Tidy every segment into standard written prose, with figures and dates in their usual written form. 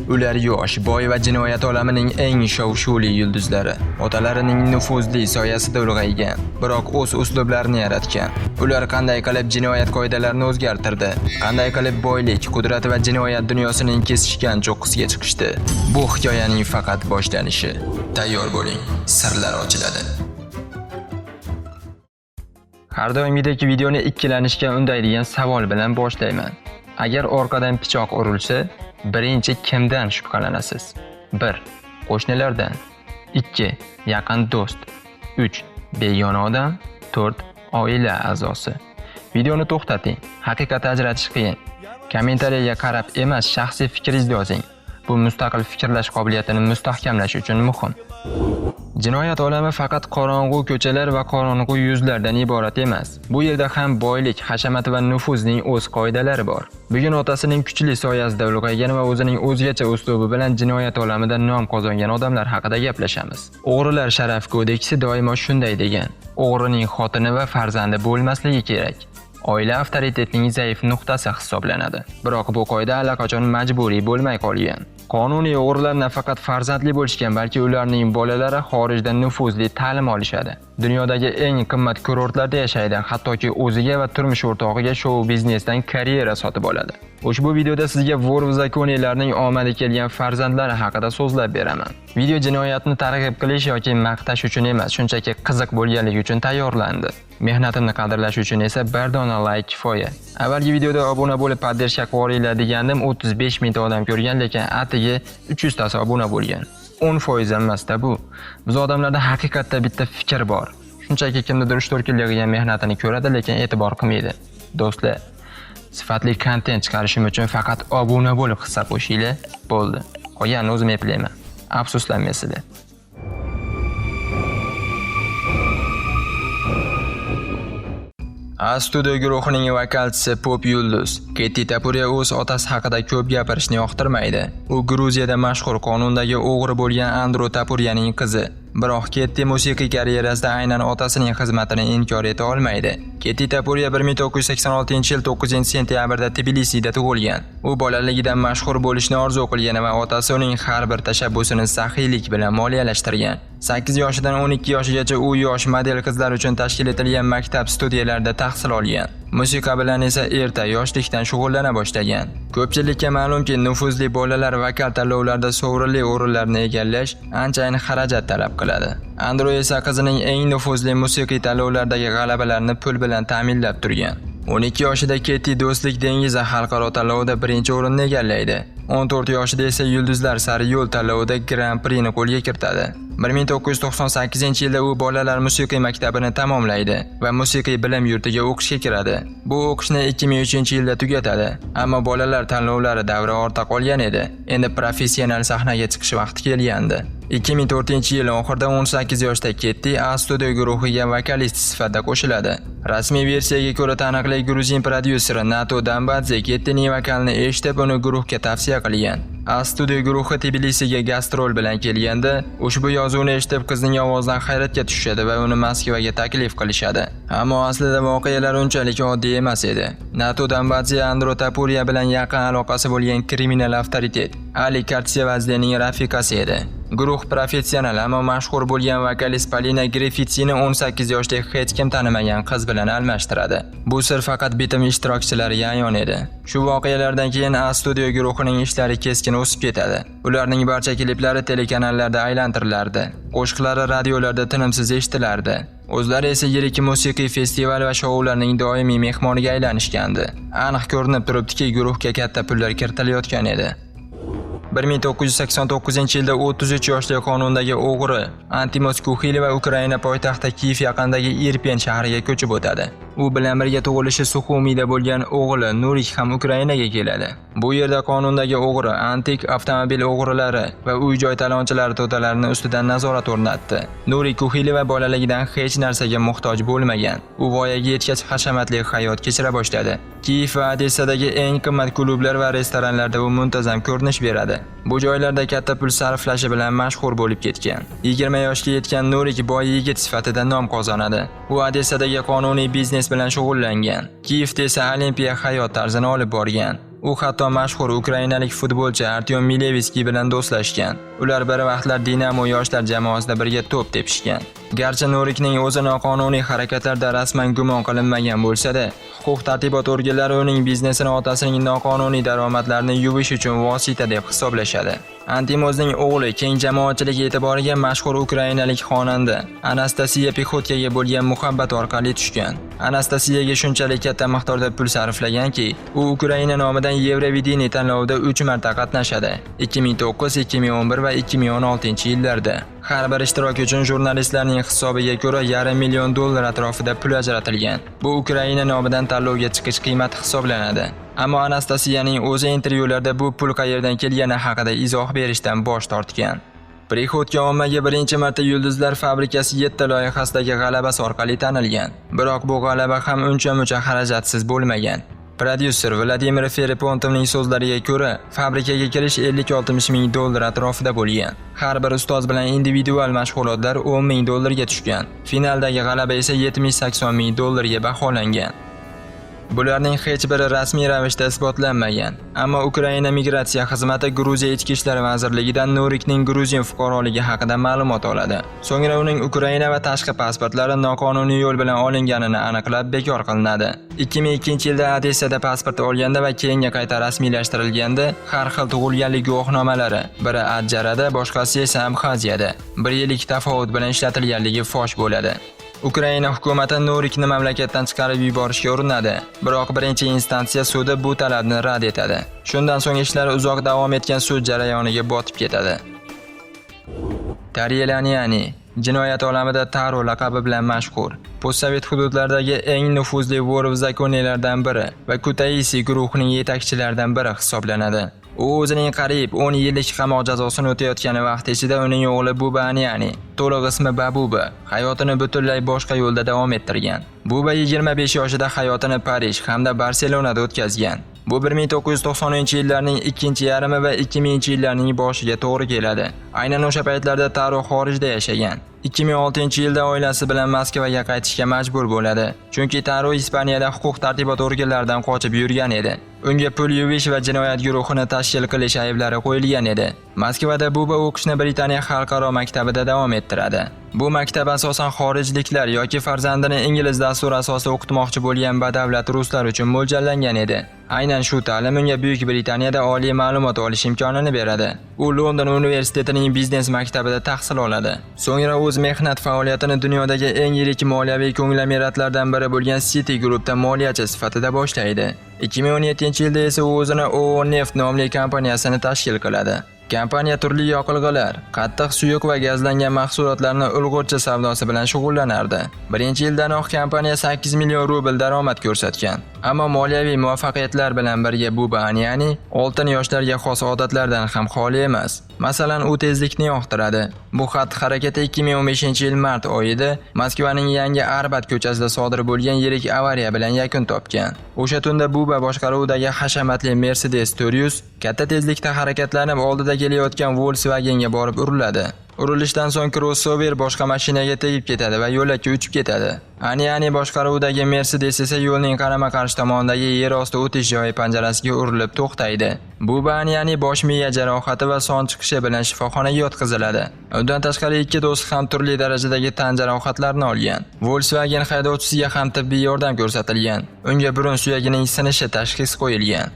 Ular yosh, boy va jinoyat olamining eng shov-shuvli yulduzlari. Otalarining nufuzli soyasida ulg'aygan, biroq o'z uslublarini yaratgan. Ular qanday qilib jinoyat qoidalarini o'zgartirdi? Qanday qilib boylik, qudrat va jinoyat dunyosining kesishgan cho'qqisiga chiqishdi? Bu hikoyaning faqat boshlanishi. Tayyor bo'ling, sirlar ochiladi. Har doimgidek videoni ikkilanishga undaydigan savol bilan boshlayman. Agar orqadan pichoq urilsa, birinchi kimdan shubhalanasiz? 1. Qo'shnilardan. 2. Yaqin do'st. 3. Begona odam. 4. Oila a'zosi. Videoni to'xtating. Haqiqatni ajratish qiyin. Kommentariyaga qarab emas, shaxsiy fikringizni yozing. Bu mustaqil fikrlash qobiliyatini mustahkamlash uchun muhim. Jinoyat olami faqat qorong'u ko'chalar va qorong'u yuzlardan iborat emas. Bu yerda ham boylik, hashamat va nufuzning o'z qoidalari bor. Bugun otasining kuchli soyasida ulg'aygan va o'zining o'zgacha uslubi bilan jinoyat olamida nom qozongan odamlar haqida gaplashamiz. O'g'rilar sharaf kodeksi doimo shunday degan: o'g'rining xotini va farzandi bo'lmasligi kerak. Oila avtoritetning zaif nuqtasi hisoblanadi. Biroq bu qoida allaqachon majburiy bo'lmay qolgan. Qonuniy o'g'rilar nafaqat farzandli bo'lishgan, balki ularning bolalari xorijda nufuzli ta'lim olishadi. Dunyodagi eng qimmat kurortlarda yashaydi, hattoki o'ziga va turmush o'rtog'iga shou biznesdan karyera sotib oladi. Ushbu videoda sizga vor va zakoniyalarning omadi kelgan farzandlari haqida so'zlab beraman. Video jinoyatni targ'ib qilish yoki maqtash uchun emas, shunchaki qiziq bo'lganligi uchun tayyorlandi. Mehnatimni qadrlash uchun esa bir dona like kifoya. Avvalgi videoda obuna bo'lib poddershak qo'ringlar degandim, 35 ming odam ko'rgan, lekin atigi 300 tasi obuna bo'lgan. 10% emas-da bu. Biz odamlarda haqiqatda bitta fikr bor. Shunchaki kimnidir 3-4 kunlik qilgan mehnatini ko'radi, lekin e'tibor qilmaydi. Do'stlar, sifatli kontent chiqarishim uchun faqat obuna bo'lib hissa qo'shinglar, bo'ldi. Qolganini o'zim eplayman. Afsuslanmaysizlar. A-Studio guruhining vokalchisi pop yulduz Ketti Tapuriya o'z otasi haqida ko'p gapirishni yoqtirmaydi. U Gruziyada mashhur qonundagi o'g'ri bo'lgan Andro Tapuriyaning qizi. Biroq Ketti musiqiy karyerasida aynan otasining xizmatini inkor eta olmaydi. Ketti Tapuriya 1986-yil 9-sentyabrda Tbilisida tug'ilgan. U bolaligidan mashhur bo'lishni orzu qilgan va otasi uning har bir tashabbusini saxiylik bilan moliyalashtirgan. 8 yoshidan 12 yoshigacha u yosh model qizlar uchun tashkil etilgan maktab studiyalarida tahsil olgan. Musiqa bilan esa erta yoshlikdan shug'ullana boshlagan. Ko'pchilikka ma'lumki, nufuzli bolalar vokal tanlovlarda sovrinli o'rinlarni egallash anchayin xarajat talab qiladi. Andro esa qizining eng nufuzli musiqiy tanlovlardagi g'alabalarni pul bilan ta'minlab turgan. 12 yoshida Ketti Do'stlik dengizi xalqaro tanlovida birinchi o'rinni egallaydi. 14 yoshida esa Yulduzlar sari yo'l tanlovida Grand Prixni qo'lga kiritadi. 1998-yilda u bolalar musiqiy maktabini tamomlaydi va musiqiy bilim yurtiga o'qishga kiradi. Bu o'qishni 2003-yilda tugatadi, ammo bolalar tanlovlari davri ortda qolgan edi. Endi professional sahnaga chiqish vaqti kelgandi. 2004-yil oxirida 18 yoshda Ketti A-Studio guruhiga vokalist sifatida qo'shiladi. Rasmiy versiyaga ko'ra, taniqli gruzin prodyuseri Nato Dambadze Kettining vokalini eshitib, uni guruhga tavsiya qilgan. A-Studio guruhi Tbilisiga gastrol bilan kelganda, ushbu yozuvni eshitib qizning ovozidan hayratga tushadi va uni Moskvaga taklif qilishadi. Ammo aslida voqealar unchalik oddiy emas edi. Nato Dambadze Andro Tapuriya bilan yaqin aloqasi bo'lgan kriminal avtoritet Ali Kartsevazdening rafiqasi edi. Guruh professional, ammo mashhur bo'lgan vokalist Polina Grifitsini 18 yoshli hech kim tanimagan qiz bilan almashtiradi. Bu sir faqat bitim ishtirokchilariga ayon edi. Shu voqealardan keyin A-Studio guruhining ishlari keskin o'sib ketadi. Ularning barcha kliplari telekanallarda aylantirilardi. Qo'shiqlari radiolarda tinimsiz eshitilardi. O'zlari esa yirik musiqiy festival va shoularning doimiy mehmoniga aylanishgandi. Aniq ko'rinib turibdiki, guruhga katta pullar kiritilayotgan edi. 1989-yilda 33 yoshli qonundagi o'g'ri Antimos Kuxileva Ukraina poytaxti Kiyev yaqinidagi Irpen shahriga ko'chib o'tadi. U bilan birga tug'ilishi Suxumida bo'lgan o'g'li Nurik ham Ukrainaga keladi. Bu yerda qonundagi o'g'ri antik avtomobil o'g'rilari va uy-joy talonchilari to'dalarini ustidan nazorat o'rnatdi. Nurik Kuxileva bolaligidan hech narsaga muhtoj bo'lmagan. U voyaga yetgach hashamatli hayot kechira boshladi. Kiyev va Odessadagi eng qimmat klublar va restoranlarda u muntazam ko'rinish beradi. Bu joylarda katta pul sarflashi bilan mashhur bo'lib ketgan. 20 yoshga yetgan Nurik boy yigit sifatida nom qozonadi. U Odessadagi qonuniy biznes bilan shug'ullangan. Kiyevda esa olimpiya hayot tarzini olib borgan. U hatto mashhur ukrainalik futbolchi Artyom Milevskiy bilan do'stlashgan. Ular bir vaqtlar Dinamo yoshlar jamoasida birga to'p tepishgan. Garchi Norikning o'zi noqonuniy harakatlarda rasman gumon qilinmagan bo'lsa-da, huquq-tartibot organlari uning biznesini otasining noqonuniy daromadlarini yuvish uchun vosita deb hisoblashadi. Antimozning o'g'li keng jamoatchilik e'tiboriga mashhur ukrainalik xonanda Anastasiya Pikhotkaga bo'lgan muhabbat orqali tushgan. Anastasiyaga shunchalik katta miqdorda pul sarflaganki, u Ukraina nomidan Yevrovideniya tanlovida 3 marta qatnashadi. 2009, 2011 va 2016-yillarda. Har bir ishtirok uchun jurnalistlarning hisobiga ko'ra $500 000 atrofida pul ajratilgan. Bu Ukraina nomidan tanlovga chiqish qiymati hisoblanadi. Ammo Anastasiyaning o'zi intervyularda bu pul qayerdan kelgani haqida izoh berishdan bosh tortgan. Prihodka ommaga birinchi marta Yulduzlar fabrikasi 7 loyihasidagi g'alabasi orqali tanilgan. Biroq bu g'alaba ham uncha-muncha xarajatsiz bo'lmagan. Prodyuser Vladimir Feripontovning so'zlariga ko'ra, fabrikaga kirish $50-60 ming atrofida bo'lgan. Har bir ustoz bilan individual mashg'ulotlar $10 ming ga tushgan. Finaldagi g'alaba esa $70-80 ming ga baholangan. Bularning hech biri rasmiy ravishda isbotlanmagan. Ammo Ukraina migratsiya xizmati Gruziya ichki ishlar vazirligidan Norikning Gruzin fuqaroligi haqida ma'lumot oladi. So'ngra uning Ukraina va tashqi pasportlari noqonuniy yo'l bilan olinganini aniqlab bekor qilinadi. 2002-yilda Odessada pasport olganda va keyinga qayta rasmiylashtirilganda har xil tug'ilganlik guvohnomalari, biri Adjarada, boshqasi esa Abxaziyada 1 yillik tafovut bilan ishlatilganligi fosh bo'ladi. Ukraina hukumati Norikni mamlakatdan chiqarib yuborishga urinadi, biroq birinchi instansiya sudi bu talabni rad etadi. Shundan so'ng ishlar uzoq davom etgan sud jarayoniga botib ketadi. Taryelanyani jinoyat olamida Taro laqabi bilan mashhur. Postsovet hududlaridagi eng nufuzli vor-zakoniylardan biri va Kutaisi guruhining yetakchilaridan biri hisoblanadi. U o'zining qariyb 10 yillik qamoq jazosini o'tayotgan vaqt ichida uning o'g'li Buba Anyani, to'liq ismi Babuba, hayotini butunlay boshqa yo'lda davom ettirgan. Buba 25 yoshida hayotini Parij hamda Barselonada o'tkazgan. Bu 1990-yillarning ikkinchi yarmi va 2000-yillarning boshiga to'g'ri keladi. Aynan o'sha paytlarda Taro xorijda yashagan. 2006-yilda oilasi bilan Moskvaga qaytishga majbur bo'ladi, chunki Taro Ispaniyada huquq-tartibot organlaridan qochib yurgan edi. Unga pul yuvish va jinoyat guruhini tashkil qilish ayblari qo'yilgan edi. Moskvada Buba o'qishni Britaniya xalqaro maktabida davom ettiradi. Bu maktab asosan xorijliklar yoki farzandini ingliz dasturi asosida o'qitmoqchi bo'lgan badavlat ruslar uchun mo'ljallangan edi. Aynan shu ta'lim unga Buyuk Britaniyada oliy ma'lumot olish imkonini beradi. U London universitetining biznes maktabida tahsil oladi. So'ngra o'z mehnat faoliyatini dunyodagi eng yirik moliyaviy konglomeratlardan biri bo'lgan City Groupda moliyachi sifatida boshlaydi. 2017-yilda esa u o'zini OO Neft nomli kompaniyasini tashkil qiladi. Kompaniya turli yoqilg'ilar, qattiq suyuq va gazlangan mahsulotlarni ulg'urchi savdosi bilan shug'ullanardi. Birinchi yildanoq kompaniya 8 million rubl daromad ko'rsatgan. Ammo moliyaviy muvaffaqiyatlar bilan birga Buba Anyani oltin yoshlarga xos odatlardan ham xoli emas. Masalan, u tezlikni yoqtiradi. Bu xatti-harakati 2015-yil mart oyida Moskvaning yangi Arbat ko'chasida sodir bo'lgan yirik avariya bilan yakun topgan. O'sha tunda Buba boshqaruvidagi hashamatli Mercedes Torius katta tezlikda harakatlanib oldida kelayotgan Volkswagenga borib uriladi. Urilishdan so'ng crossover boshqa mashinaga tegib ketadi va yo'lakka uchib ketadi. Anyani boshqaruvidagi Mercedes esa yo'lning qarama-qarshi tomonidagi yer osti o'tish joyi panjarasiga urilib to'xtaydi. Buba Anyani bosh miya jarohati va son chiqishi bilan shifoxonaga yotqiziladi. Undan tashqari ikki do'st ham turli darajadagi tan jarohatlarini olgan. Volkswagen haydovchisiga ham tibbiy yordam ko'rsatilgan. Unga burun suyagining sinishi tashxis qo'yilgan.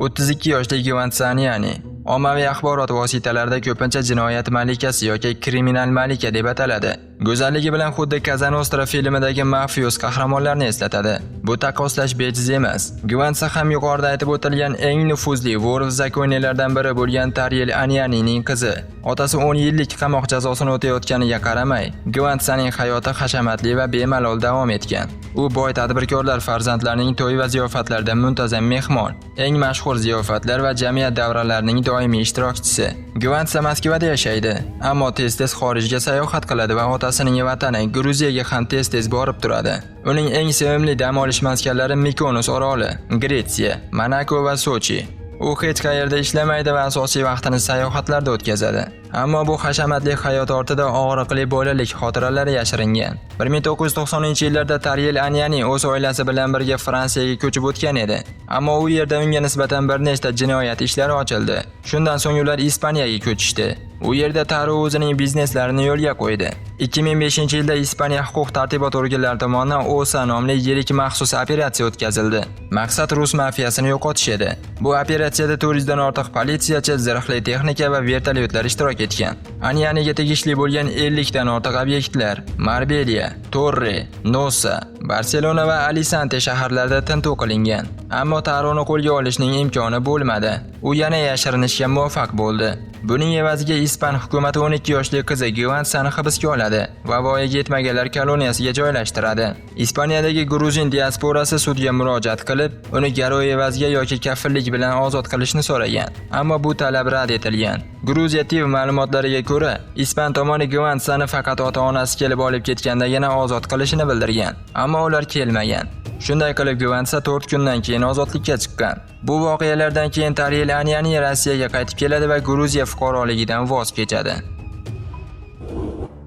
32 yoshli Gvantsa Anyani ommaviy axborot vositalarida ko'pincha jinoyat malikasi yoki kriminal malika deb ataladi. Go'zalligi bilan xuddi Kazanostra filmidagi mafiyos qahramonlarni eslatadi. Bu taqqoslash bejiz emas. Gvantsa ham yuqorida aytib o'tilgan eng nufuzli vor-zakoniylardan biri bo'lgan Taryel Anyanining qizi. Otasi 10 yillik qamoq jazosini o'tayotganiga qaramay, Gvantsaning hayoti hashamatli va bemalol davom etgan. U boy tadbirkorlar farzandlarining to'y va ziyofatlarida muntazam mehmon, eng mashhur ziyofatlar va jamiyat davralarining doimiy ishtirokchisi. Gvantsa Moskvada yashaydi, ammo tez-tez xorijga sayohat qiladi va otasining vatani Gruziyaga ham tez-tez borib turadi. Uning eng sevimli dam olish maskanlari Mykonos oroli, Gretsiya, Monako va Sochi. U hech qayerda ishlamaydi va asosiy vaqtini sayohatlarda o'tkazadi. Ammo bu hashamatli hayot ortida og'riqli bolalik xotiralari yashiringan. 1990-yillarda Tariel Anyani o'z oilasi bilan birga Fransiyaga ko'chib o'tgan edi. Ammo u yerda unga nisbatan bir nechta jinoyat ishlari ochildi. Shundan so'ng ular Ispaniyaga ko'chishdi. U yerda Taro o'zining bizneslarini yo'lga qo'ydi. 2005-yilda Ispaniya huquq-tartibot organlari tomonidan OSA nomli yirik maxsus operatsiya o'tkazildi. Maqsad rus mafiyasini yo'qotish edi. Bu operatsiyada 400 dan ortiq politsiyachi, zirhli texnika va vertolyotlar ishtirok etgan. Anyaniga tegishli bo'lgan 50 dan ortiq obyektlar Marbella, Torre, Nosa, Barselona va Alicante shaharlarida tintuv qilingan. Ammo Taroni qo'lga olishning imkoni bo'lmadi. U yana yashirinishga muvaffaq bo'ldi. Buning evaziga Ispan hukumati 12 yoshli qizi Givansani hibsga oladi va voyaga yetmaganlar koloniyasiga joylashtiradi. Ispaniyadagi gruzin diasporasi sudga murojaat qilib, uni garov evaziga yoki kafillik bilan ozod qilishni so'ragan. Ammo bu talab rad etilgan. Gruziya TV ma'lumotlariga ko'ra, Ispan tomoni Givansani faqat ota-onasi kelib olib ketgandagina ozod qilishini bildirgan. Ammo ular kelmagan. Shunday qilib Givansa 4 kundan keyin ozodlikka chiqqan. Bu voqealardan keyin Tariel Anyani Rossiyaga qaytib keladi va Gruziya fuqaroligidan voz kechadi.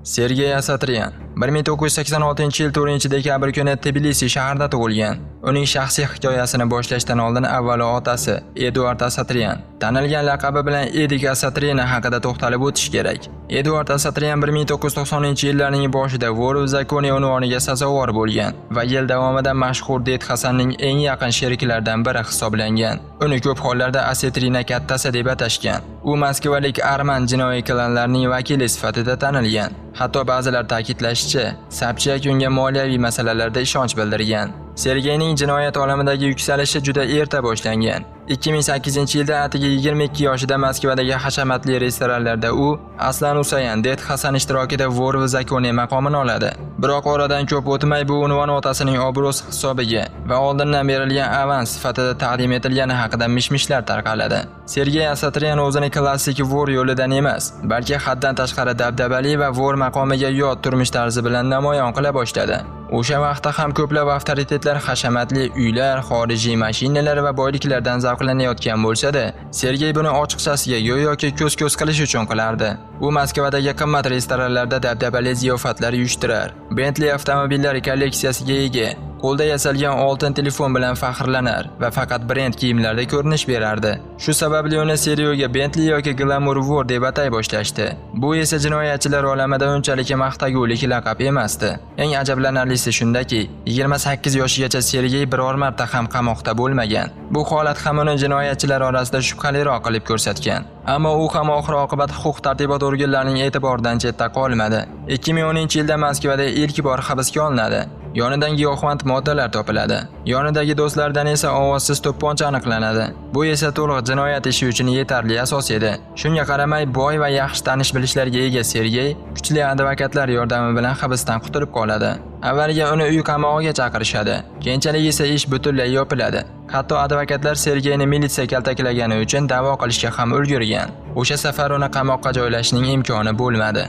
Sergey Asatryan 1986-yil 4-dekabr kuni Tbilisi shahrida tug'ilgan. Uning shaxsiy hikoyasini boshlashdan oldin avvalo otasi Eduard Asatryan, tanilgan laqabi bilan Edik Asatryan haqida to'xtalib o'tish kerak. Eduard Asatryan 1990-yillarning boshida Vorov-Zakoni unvoniga sazovor bo'lgan va yil davomida mashhur Det Hasanning eng yaqin sheriklaridan biri hisoblangan. Uni ko'p hollarda Asatrina kattasi deb atashgan. U moskvalik arman jinoiy klanlarining vakili sifatida tanilgan. Hatto ba'zilar ta'kidlashicha, Sobchak unga moliyaviy masalalarda ishonch bildirgan. Sergeyning jinoyat olamidagi yuksalishi juda erta boshlangan. 2008-yilda atigi 22 yoshida Moskvadagi hashamatli restoranlarda u Aslan Usayan Det Hasan ishtirokida Vorov-Zakoni maqomini oladi. Biroq oradan ko'p o'tmay bu unvon otasining obro'si hisobiga va oldindan berilgan avans sifatida taqdim etilgani haqida mishmishlar tarqaladi. Sergey Asatryan o'zini klassik vor yo'lidan emas, balki haddan tashqari dabdabali va vor maqomiga yot turmush tarzi bilan namoyon qila boshladi. O'sha vaqtda ham ko'plab avtoritetlar hashamatli uylar, xorijiy mashinalar va boyliklardan zavqlanayotgan bo'lsa-da, Sergey buni ochiqchasiga yo'yoki ko'z-ko'z qilish uchun qilardi. U Moskvadagi qimmat restoranlarda dabdabali ziyofatlar uyushtirar. Bentley avtomobillari kolleksiyasiga ega, qo'lda yasalgan oltin telefon bilan faxrlanar va faqat brend kiyimlarda ko'rinish berardi. Shu sababli uni Seryoga Bentley yoki Glamour War deb atay boshlashdi. Bu esa jinoyatchilar olamida unchalik maqtagulik laqab emasdi. Eng ajablanarlisi shundaki, 28 yoshigacha Sergey biror marta ham qamoqda bo'lmagan. Bu holat ham uni jinoyatchilar orasida shubhaliroq qilib ko'rsatgan. Ammo u ham oxir-oqibat huquq-tartibot organlarining e'tiboridan chetda qolmadi. 2010-yilda Moskvada ilk bor hibsga olinadi. Yonidan giyohvand moddalar topiladi. Yonidagi do'stlaridan esa ovozsiz to'pponcha aniqlanadi. Bu esa to'liq jinoyat ishi uchun yetarli asos edi. Shunga qaramay, boy va yaxshi tanish-bilishlarga ega Sergey kuchli advokatlar yordami bilan hibsdan qutulib qoladi. Avvaliga uni uy qamog'iga chaqirishadi. Keyinchalik esa ish butunlay yopiladi. Hatto advokatlar Sergeyni militsiya kaltaklagani uchun da'vo qilishga ham ulgurgan. O'sha safar uni qamoqqa joylashning imkoni bo'lmadi.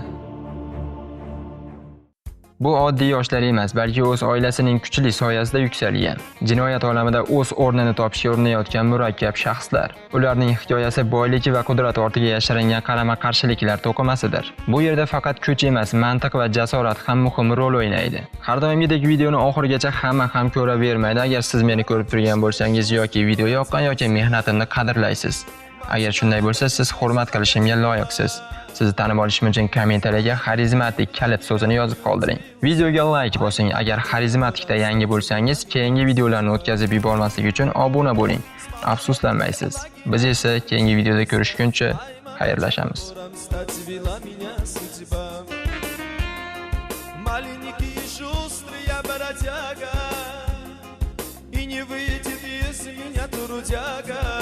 Bu oddiy yoshlar emas, balki o'z oilasining kuchli soyasida yuksalgan, jinoyat olamida o'z o'rnini topishga urinayotgan murakkab shaxslar. Ularning hikoyasi boyligi va qudrat ortiga yashiringan qarama-qarshiliklar to'qimasidir. Bu yerda faqat kuch emas, mantiq va jasorat ham muhim rol o'ynaydi. Har doimgidek videoni oxirigacha hamma ham ko'ravermaydi. Agar siz meni ko'rib turgan bo'lsangiz yoki video yoqqan yoki mehnatimni qadrlaysiz. Agar shunday bo'lsa, siz hurmat qilishimga loyiqsiz. Sizni tanib olishim uchun kommentariyaga xarizmatik kalit so'zini yozib qoldiring. Videoga like bosing. Agar xarizmatikda yangi bo'lsangiz, keyingi videolarni o'tkazib yubormaslik uchun obuna bo'ling. Afsuslanmaysiz. Biz esa keyingi videoda ko'rishguncha xayrlashamiz. Маленький и шустрый я бродяга, и не выйдет из меня трудяга.